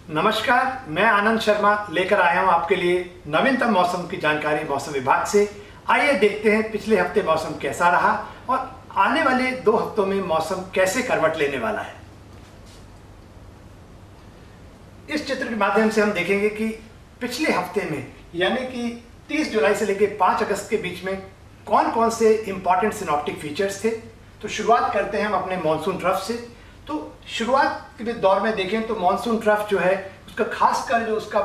नमस्कार, मैं आनंद शर्मा लेकर आया हूं आपके लिए नवीनतम मौसम की जानकारी मौसम विभाग से। आइए देखते हैं पिछले हफ्ते मौसम कैसा रहा और आने वाले 2 हफ्तों में मौसम कैसे करवट लेने वाला है। इस चित्र के माध्यम से हम देखेंगे कि पिछले हफ्ते में यानी कि 30 जुलाई से लेकर 5 अगस्त के बीच में कौन कौन से इंपॉर्टेंट सिनॉप्टिक फीचर्स थे। तो शुरुआत करते हैं हम अपने मानसून ट्रफ से। तो शुरुआत के दौर में देखें तो मानसून ट्रफ जो है उसका खासकर जो उसका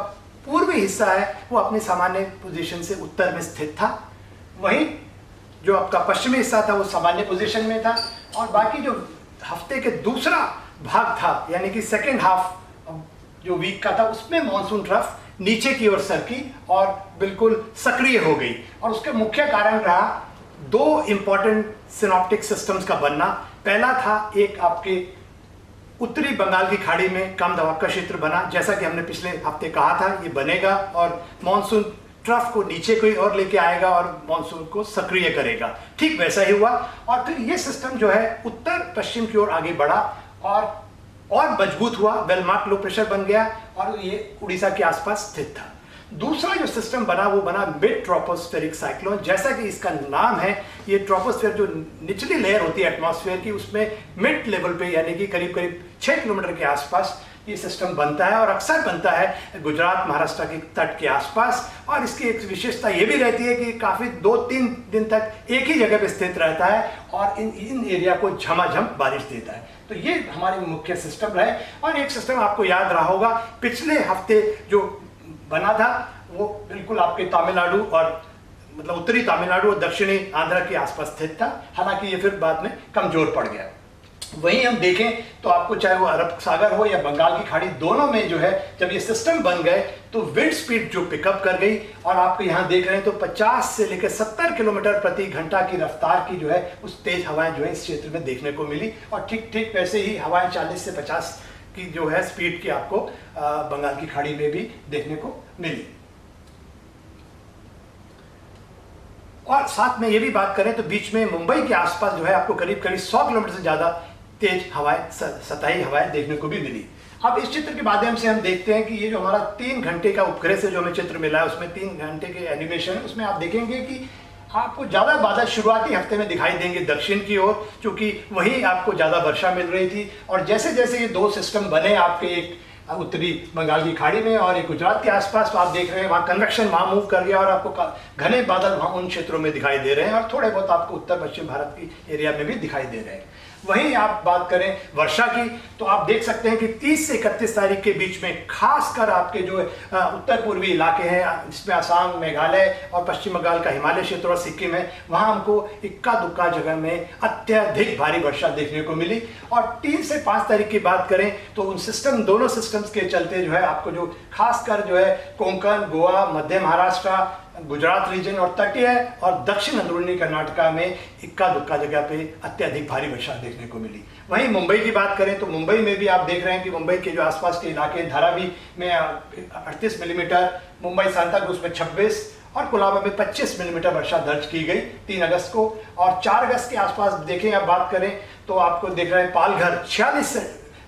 पूर्वी हिस्सा है वो अपने सामान्य पोजीशन से उत्तर में स्थित था। वहीं जो आपका पश्चिमी हिस्सा था वो सामान्य पोजीशन में था और बाकी जो हफ्ते के दूसरा भाग था यानी कि सेकेंड हाफ जो वीक का था उसमें मानसून ट्रफ नीचे की ओर सरकी और बिल्कुल सक्रिय हो गई। और उसका मुख्य कारण रहा 2 इंपॉर्टेंट सिनॉप्टिक सिस्टम्स का बनना। पहला था एक आपके उत्तरी बंगाल की खाड़ी में कम दबाव का क्षेत्र बना, जैसा कि हमने पिछले हफ्ते कहा था ये बनेगा और मानसून ट्रफ को नीचे की ओर लेके आएगा और मानसून को सक्रिय करेगा। ठीक वैसा ही हुआ और फिर ये सिस्टम जो है उत्तर पश्चिम की ओर आगे बढ़ा और मजबूत हुआ, वेल मार्क्ड लो प्रेशर बन गया और ये उड़ीसा के आसपास स्थित था। दूसरा जो सिस्टम बना वो बना मिड ट्रोपोस्फेरिक साइक्लोन। जैसा कि इसका नाम है, ये ट्रोपोस्फेयर जो निचली लेयर होती है एटमॉस्फेयर की उसमें मिड लेवल पे यानी कि करीब करीब 6 किलोमीटर के आसपास ये सिस्टम बनता है और अक्सर बनता है गुजरात महाराष्ट्र के तट के आसपास। और इसकी एक विशेषता ये भी रहती है कि काफ़ी 2-3 दिन तक एक ही जगह पे स्थित रहता है और इन एरिया को झमाझम बारिश देता है। तो ये हमारे मुख्य सिस्टम रहे। और एक सिस्टम आपको याद रहा होगा पिछले हफ्ते जो बना था वो बिल्कुल आपके तमिलनाडु और मतलब उत्तरी तमिलनाडु और दक्षिणी आंध्र के आसपास स्थित था। हालांकि ये फिर बाद में कमजोर पड़ गया। वहीं हम देखें तो आपको चाहे वो अरब सागर हो या बंगाल की खाड़ी, दोनों में जो है जब ये सिस्टम बन गए तो विंड स्पीड जो पिकअप कर गई और आपको यहाँ देख रहे हैं तो 50 से लेकर 70 किलोमीटर प्रति घंटा की रफ्तार की जो है उस तेज हवाएं जो है इस क्षेत्र में देखने को मिली। और ठीक वैसे ही हवाएं 40 से 50 की जो है स्पीड की आपको बंगाल की खाड़ी में भी देखने को मिली। और साथ में ये भी बात करें तो बीच में मुंबई के आसपास जो है आपको करीब 100 किलोमीटर से ज्यादा तेज हवाएं, सतही हवाएं देखने को भी मिली। अब इस चित्र के माध्यम से हम देखते हैं कि ये जो हमारा 3 घंटे का उपग्रह से जो हमें चित्र मिला है उसमें 3 घंटे के एनिमेशन, उसमें आप देखेंगे कि आपको ज्यादा बादल शुरुआती हफ्ते में दिखाई देंगे दक्षिण की ओर, क्योंकि वहीं आपको ज्यादा वर्षा मिल रही थी। और जैसे जैसे ये 2 सिस्टम बने आपके, एक उत्तरी बंगाल की खाड़ी में और एक गुजरात के आसपास, तो आप देख रहे हैं वहाँ कन्वेक्शन वहाँ मूव कर गया और आपको घने बादल वहाँ उन क्षेत्रों में दिखाई दे रहे हैं और थोड़े बहुत आपको उत्तर पश्चिम भारत की एरिया में भी दिखाई दे रहे हैं। वहीं आप बात करें वर्षा की तो आप देख सकते हैं कि 30 से 31 तारीख के बीच में खासकर आपके जो उत्तर पूर्वी इलाके हैं जिसमें असम, मेघालय और पश्चिम बंगाल का हिमालय क्षेत्र और सिक्किम है, वहाँ हमको इक्का दुक्का जगह में अत्यधिक भारी वर्षा देखने को मिली। और 3 से 5 तारीख की बात करें तो उन दोनों सिस्टम्स के चलते जो है आपको जो खासकर जो है कोंकण, गोवा, मध्य महाराष्ट्र, गुजरात रीजन और तटीय और दक्षिण अंदरूनी कर्नाटका में इक्का दुक्का जगह पे अत्यधिक भारी वर्षा देखने को मिली। वहीं मुंबई की बात करें तो मुंबई में भी आप देख रहे हैं कि मुंबई के जो आसपास के इलाके, धारावी में 38 मिलीमीटर, मुंबई सांताक्रूज में 26 और कोलाबा में 25 मिलीमीटर वर्षा दर्ज की गई 3 अगस्त को। और 4 अगस्त के आसपास देखें आप बात करें तो आपको देख रहे हैं पालघर 46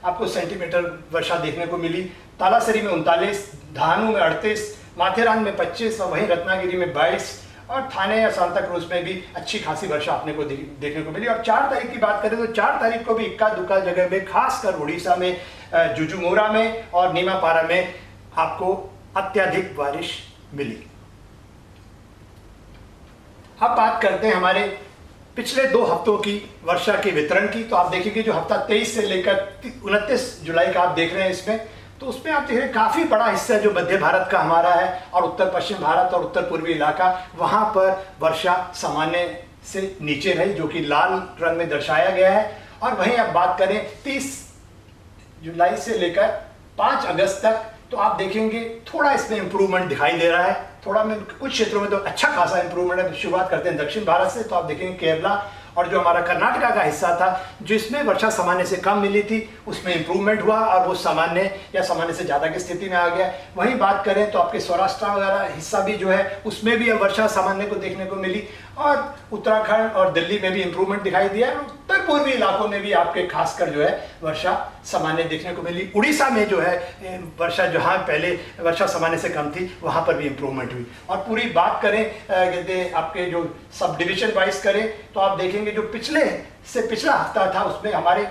आपको सेंटीमीटर वर्षा देखने को मिली, तालासरी में 39, धानु में 38, माथेरान में 25 और वहीं रत्नागिरी में 22 और थाने या सांताक्रूज में भी अच्छी खासी वर्षा आपने को देखने को मिली। और 4 तारीख की बात करें तो 4 तारीख को भी इक्का दुक्का जगह में खासकर उड़ीसा में जुजुमोरा में और नीमापारा में आपको अत्यधिक बारिश मिली। अब बात करते हैं हमारे पिछले 2 हफ्तों की वर्षा के वितरण की। तो आप देखेंगे जो हफ्ता 23 से लेकर 29 जुलाई का आप देख रहे हैं इसमें, तो उसमें आप देख रहे हैं काफी बड़ा हिस्सा जो मध्य भारत का हमारा है और उत्तर पश्चिम भारत और उत्तर पूर्वी इलाका, वहां पर वर्षा सामान्य से नीचे रही जो कि लाल रंग में दर्शाया गया है। और वहीं आप बात करें 30 जुलाई से लेकर 5 अगस्त तक तो आप देखेंगे थोड़ा इसमें इंप्रूवमेंट दिखाई दे रहा है। थोड़ा में कुछ क्षेत्रों में तो अच्छा खासा इंप्रूवमेंट है। शुरुआत करते हैं दक्षिण भारत से तो आप देखेंगे केरला और जो हमारा कर्नाटका का हिस्सा था जिसमें वर्षा सामान्य से कम मिली थी उसमें इंप्रूवमेंट हुआ और वो सामान्य या सामान्य से ज़्यादा की स्थिति में आ गया। वहीं बात करें तो आपके सौराष्ट्र वगैरह हिस्सा भी जो है उसमें भी अब वर्षा सामान्य को देखने को मिली। और उत्तराखंड और दिल्ली में भी इंप्रूवमेंट दिखाई दिया है। उत्तर पूर्वी इलाकों में भी आपके खासकर जो है वर्षा सामान्य देखने को मिली। उड़ीसा में जो है वर्षा जहाँ पहले वर्षा सामान्य से कम थी वहाँ पर भी इंप्रूवमेंट हुई। और पूरी बात करें कहते आपके जो सब डिवीजन वाइज करें तो आप देखेंगे जो पिछले से पिछला हफ्ता था उसमें हमारे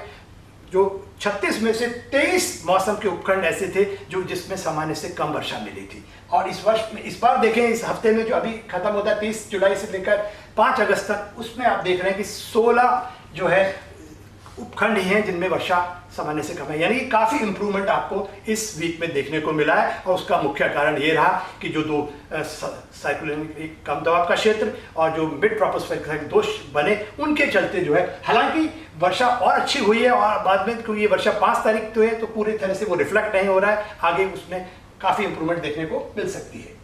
जो 36 में से 23 मौसम के उपखंड ऐसे थे जो जिसमें सामान्य से कम वर्षा मिली थी। और इस वर्ष में इस बार देखें इस हफ्ते में जो अभी खत्म होता है 30 जुलाई से लेकर 5 अगस्त तक, उसमें आप देख रहे हैं कि 16 जो है उपखंड ही हैं जिनमें वर्षा सामान्य से कम है। यानी कि काफ़ी इंप्रूवमेंट आपको इस वीक में देखने को मिला है। और उसका मुख्य कारण ये रहा कि जो दो साइक्लोनिक कम दबाव का क्षेत्र और जो मिड ट्रॉपोस्फेरिक दोष बने उनके चलते जो है, हालांकि वर्षा और अच्छी हुई है और बाद में क्योंकि ये वर्षा 5 तारीख तो है तो पूरी तरह से वो रिफ्लेक्ट नहीं हो रहा है, आगे उसमें काफ़ी इंप्रूवमेंट देखने को मिल सकती है।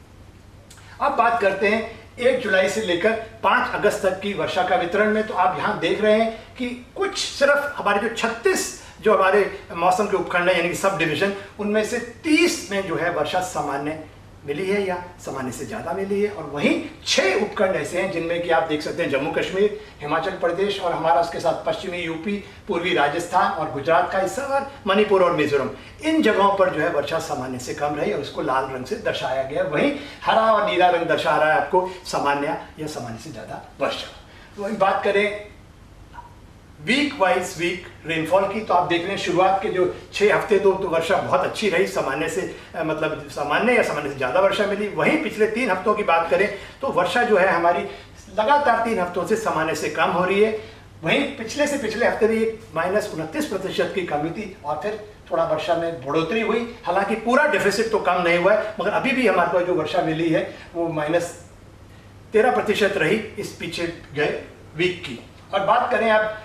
अब बात करते हैं 1 जुलाई से लेकर 5 अगस्त तक की वर्षा का वितरण में। तो आप यहाँ देख रहे हैं कि कुछ सिर्फ हमारे जो 36 जो हमारे मौसम के उपखंड है यानी कि सब डिवीजन, उनमें से 30 में जो है वर्षा सामान्य मिली है या सामान्य से ज़्यादा मिली है। और वहीं 6 उपखंड ऐसे हैं जिनमें कि आप देख सकते हैं जम्मू कश्मीर, हिमाचल प्रदेश और हमारा उसके साथ पश्चिमी यूपी, पूर्वी राजस्थान और गुजरात का हिस्सा और मणिपुर और मिजोरम, इन जगहों पर जो है वर्षा सामान्य से कम रही और उसको लाल रंग से दर्शाया गया। वहीं हरा और नीला रंग दर्शा रहा है आपको सामान्य या सामान्य से ज़्यादा वर्षा। वही बात करें वीक वाइज वीक रेनफॉल की तो आप देख रहे हैं शुरुआत के जो 6 हफ्ते तो वर्षा बहुत अच्छी रही, सामान्य से मतलब सामान्य या सामान्य से ज़्यादा वर्षा मिली। वहीं पिछले 3 हफ्तों की बात करें तो वर्षा जो है हमारी लगातार 3 हफ्तों से सामान्य से कम हो रही है। वहीं पिछले से पिछले हफ्ते भी -29% की कमी थी और फिर थोड़ा वर्षा में बढ़ोतरी हुई। हालांकि पूरा डेफिसिट तो कम नहीं हुआ है मगर अभी भी हमारे पास जो वर्षा मिली है वो -13% रही इस पीछे गए वीक की। और बात करें आप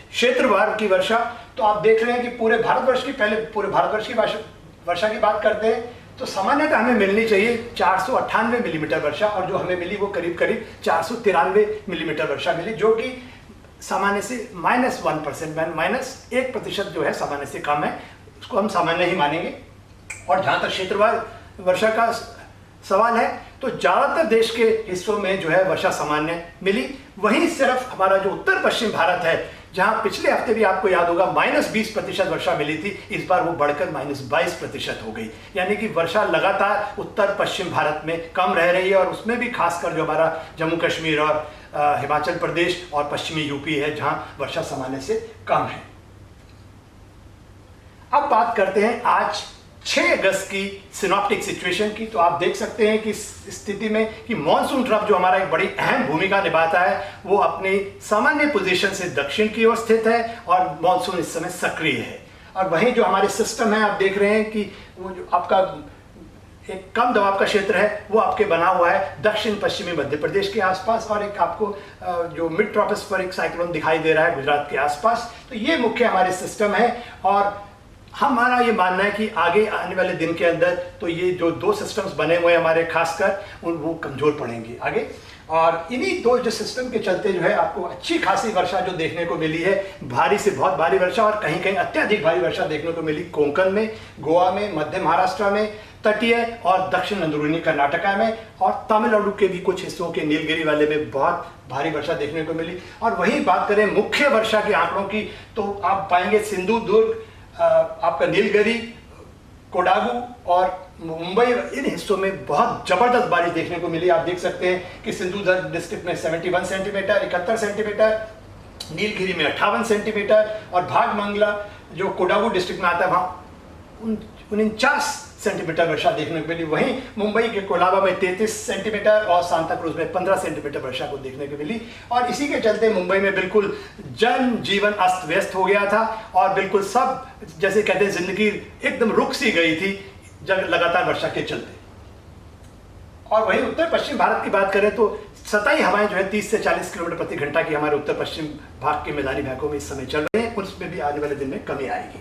क्षेत्रवार की वर्षा तो आप देख रहे हैं कि पूरे भारतवर्ष की वर्षा की बात करते हैं तो सामान्यतः हमें मिलनी चाहिए 498 मिलीमीटर वर्षा और जो हमें मिली वो करीब 493 मिलीमीटर वर्षा मिली, जो कि सामान्य से -1% -1% जो है सामान्य से कम है, उसको हम सामान्य ही मानेंगे। और जहाँ तक क्षेत्रवार वर्षा का सवाल है तो ज़्यादातर देश के हिस्सों में जो है वर्षा सामान्य मिली। वहीं सिर्फ हमारा जो उत्तर पश्चिम भारत है जहां पिछले हफ्ते भी आपको याद होगा -20% वर्षा मिली थी, इस बार वो बढ़कर -22% हो गई। यानी कि वर्षा लगातार उत्तर पश्चिम भारत में कम रह रही है और उसमें भी खासकर जो हमारा जम्मू कश्मीर और हिमाचल प्रदेश और पश्चिमी यूपी है जहां वर्षा सामान्य से कम है। अब बात करते हैं आज 6 अगस्त की सिनॉप्टिक सिचुएशन की। तो आप देख सकते हैं कि इस स्थिति में कि मॉनसून ट्रफ जो हमारा एक बड़ी अहम भूमिका निभाता है वो अपनी सामान्य पोजीशन से दक्षिण की ओर स्थित है और मॉनसून इस समय सक्रिय है। और वहीं जो हमारे सिस्टम है आप देख रहे हैं कि वो जो आपका एक कम दबाव का क्षेत्र है वो आपके बना हुआ है दक्षिण पश्चिमी मध्य प्रदेश के आसपास और एक आपको जो मिड ट्रॉपोस्फेरिक साइक्लोन दिखाई दे रहा है गुजरात के आसपास। तो ये मुख्य हमारे सिस्टम है और हमारा ये मानना है कि आगे आने वाले दिन के अंदर तो ये जो 2 सिस्टम्स बने हुए हैं हमारे खासकर वो कमजोर पड़ेंगे आगे। और इन्हीं 2 जो सिस्टम के चलते जो है आपको अच्छी खासी वर्षा जो देखने को मिली है, भारी से बहुत भारी वर्षा और कहीं कहीं अत्यधिक भारी वर्षा देखने को मिली कोंकण में, गोवा में, मध्य महाराष्ट्र में, तटीय और दक्षिण अंदरूनी कर्नाटका में और तमिलनाडु के भी कुछ हिस्सों के नीलगिरी वाले में बहुत भारी वर्षा देखने को मिली। और वहीं बात करें मुख्य वर्षा के आंकड़ों की तो आप पाएंगे सिंधु दुर्ग, आपका नीलगिरी, कोडागू और मुंबई, इन हिस्सों में बहुत जबरदस्त बारिश देखने को मिली। आप देख सकते हैं कि सिंधु दुर्ग डिस्ट्रिक्ट में 71 सेंटीमीटर, 71 सेंटीमीटर, नीलगिरी में 58 सेंटीमीटर और भागमंगला जो कोडागू डिस्ट्रिक्ट में आता है वहाँ 49 सेंटीमीटर वर्षा देखने को मिली। वहीं मुंबई के कोलाबा में 33 सेंटीमीटर और सांता क्रूज में 15 सेंटीमीटर वर्षा को देखने को मिली। और इसी के चलते मुंबई में बिल्कुल जनजीवन अस्त व्यस्त हो गया था और बिल्कुल सब जैसे कहते हैं जिंदगी एकदम रुक सी गई थी लगातार वर्षा के चलते। और वहीं उत्तर पश्चिम भारत की बात करें तो सतही हवाएं जो है 30 से 40 किलोमीटर प्रति घंटा की हमारे उत्तर पश्चिम भाग के मैदानी भागों में इस समय चल रहे हैं, उसमें भी आने वाले दिन में कमी आएगी।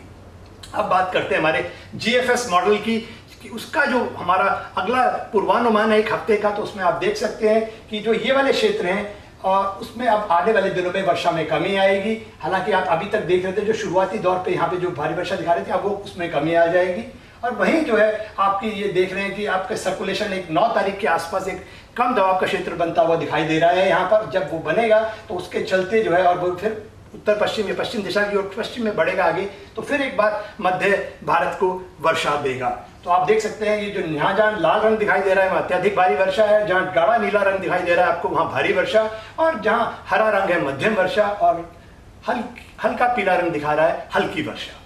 अब बात करते हैं हमारे GFS मॉडल की कि उसका जो हमारा अगला पूर्वानुमान है 1 हफ्ते का, तो उसमें आप देख सकते हैं कि जो ये वाले क्षेत्र हैं और उसमें अब आने वाले दिनों में वर्षा में कमी आएगी। हालांकि आप अभी तक देख रहे थे जो शुरुआती दौर पे यहाँ पे जो भारी वर्षा दिखा रहे थे अब वो उसमें कमी आ जाएगी। और वहीं जो है आपकी ये देख रहे हैं कि आपका सर्कुलेशन एक 9 तारीख के आसपास एक कम दबाव का क्षेत्र बनता हुआ दिखाई दे रहा है यहाँ पर। जब वो बनेगा तो उसके चलते जो है और वो फिर उत्तर पश्चिम या पश्चिम दिशा की ओर पश्चिम में बढ़ेगा आगे, तो फिर एक बार मध्य भारत को वर्षा देगा। तो आप देख सकते हैं ये जो यहाँ जहाँ लाल रंग दिखाई दे रहा है वहाँ अत्यधिक भारी वर्षा है, जहाँ गाढ़ा नीला रंग दिखाई दे रहा है आपको वहाँ भारी वर्षा, और जहाँ हरा रंग है मध्यम वर्षा, और हल्का पीला रंग दिखा रहा है हल्की वर्षा।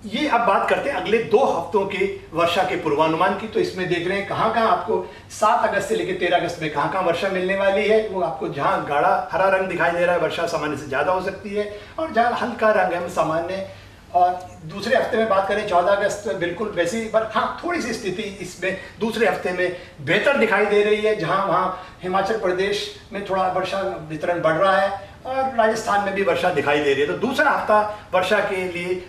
ये अब बात करते हैं अगले 2 हफ्तों के वर्षा के पूर्वानुमान की। तो इसमें देख रहे हैं कहाँ कहाँ आपको 7 अगस्त से लेकर 13 अगस्त में कहाँ कहाँ वर्षा मिलने वाली है। वो आपको जहाँ गाढ़ा हरा रंग दिखाई दे रहा है वर्षा सामान्य से ज़्यादा हो सकती है, और जहाँ हल्का रंग है सामान्य। और दूसरे हफ्ते में बात करें 14 अगस्त बिल्कुल वैसी, पर हाँ थोड़ी सी स्थिति इसमें दूसरे हफ्ते में बेहतर दिखाई दे रही है, जहाँ वहाँ हिमाचल प्रदेश में थोड़ा वर्षा वितरण बढ़ रहा है और राजस्थान में भी वर्षा दिखाई दे रही है। तो दूसरा हफ्ता वर्षा के लिए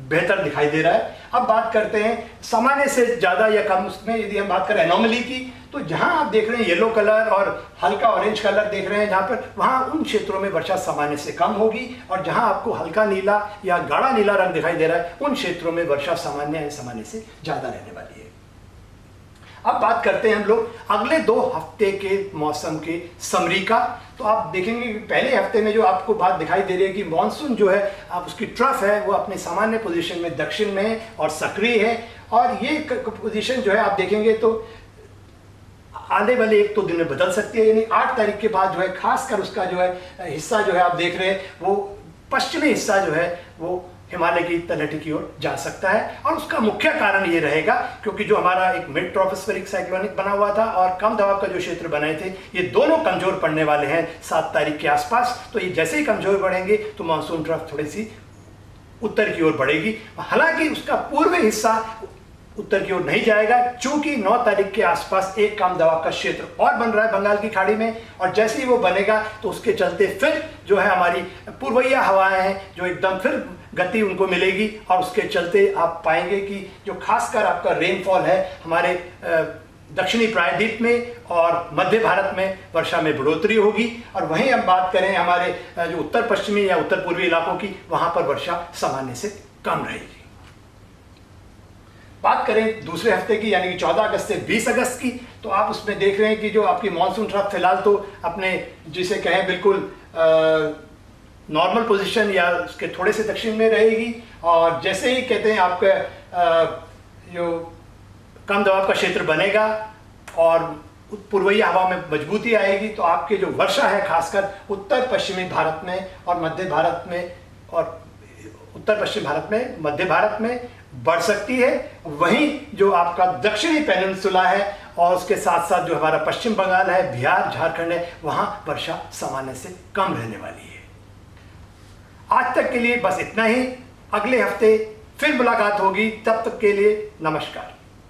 बेहतर दिखाई दे रहा है। अब बात करते हैं सामान्य से ज़्यादा या कम, उसमें यदि हम बात करें एनोमली की, तो जहां आप देख रहे हैं येलो कलर और हल्का ऑरेंज कलर देख रहे हैं, जहां पर वहां उन क्षेत्रों में वर्षा सामान्य से कम होगी, और जहां आपको हल्का नीला या गाढ़ा नीला रंग दिखाई दे रहा है उन क्षेत्रों में वर्षा सामान्य से ज़्यादा रहने वाली है। अब बात करते हैं हम लोग अगले 2 हफ्ते के मौसम के समरी का। तो आप देखेंगे कि पहले हफ्ते में जो आपको बात दिखाई दे रही है कि मानसून जो है आप उसकी ट्रफ है वो अपने सामान्य पोजीशन में दक्षिण में है और सक्रिय है, और ये पोजीशन जो है आप देखेंगे तो आने वाले 1-2 दिन में बदल सकती है। यानी 8 तारीख के बाद जो है खासकर उसका जो है हिस्सा जो है आप देख रहे हैं वो पश्चिमी हिस्सा जो है वो हिमालय की तलहटी की ओर जा सकता है। और उसका मुख्य कारण ये रहेगा क्योंकि जो हमारा एक मिड ट्रॉपोस्फेरिक साइक्लोनिक बना हुआ था और कम दबाव का जो क्षेत्र बनाए थे, ये दोनों कमजोर पड़ने वाले हैं 7 तारीख के आसपास। तो ये जैसे ही कमजोर बढ़ेंगे तो मानसून ट्रफ थोड़ी सी उत्तर की ओर बढ़ेगी। हालांकि उसका पूर्वी हिस्सा उत्तर की ओर नहीं जाएगा, चूंकि 9 तारीख के आसपास एक कम दबाव का क्षेत्र और बन रहा है बंगाल की खाड़ी में, और जैसे ही वो बनेगा तो उसके चलते फिर जो है हमारी पूर्वइया हवाएं हैं जो एकदम फिर गति उनको मिलेगी, और उसके चलते आप पाएंगे कि जो खासकर आपका रेनफॉल है हमारे दक्षिणी प्रायद्वीप में और मध्य भारत में वर्षा में बढ़ोतरी होगी। और वहीं हम बात करें हमारे जो उत्तर पश्चिमी या उत्तर पूर्वी इलाकों की, वहां पर वर्षा सामान्य से कम रहेगी। बात करें दूसरे हफ्ते की यानी कि 14 अगस्त से 20 अगस्त की, तो आप उसमें देख रहे हैं कि जो आपकी मानसून ट्रफ फिलहाल तो अपने जिसे कहें बिल्कुल नॉर्मल पोजीशन या उसके थोड़े से दक्षिण में रहेगी, और जैसे ही कहते हैं आपका जो कम दबाव का क्षेत्र बनेगा और पूर्वी हवा में मजबूती आएगी, तो आपके जो वर्षा है खासकर उत्तर पश्चिमी भारत में और मध्य भारत में और उत्तर पश्चिम भारत में मध्य भारत में बढ़ सकती है। वहीं जो आपका दक्षिणी पेनिनसुला है और उसके साथ साथ जो हमारा पश्चिम बंगाल है, बिहार, झारखंड है, वहां वर्षा सामान्य से कम रहने वाली है। आज तक के लिए बस इतना ही। अगले हफ्ते फिर मुलाकात होगी, तब तक के लिए नमस्कार।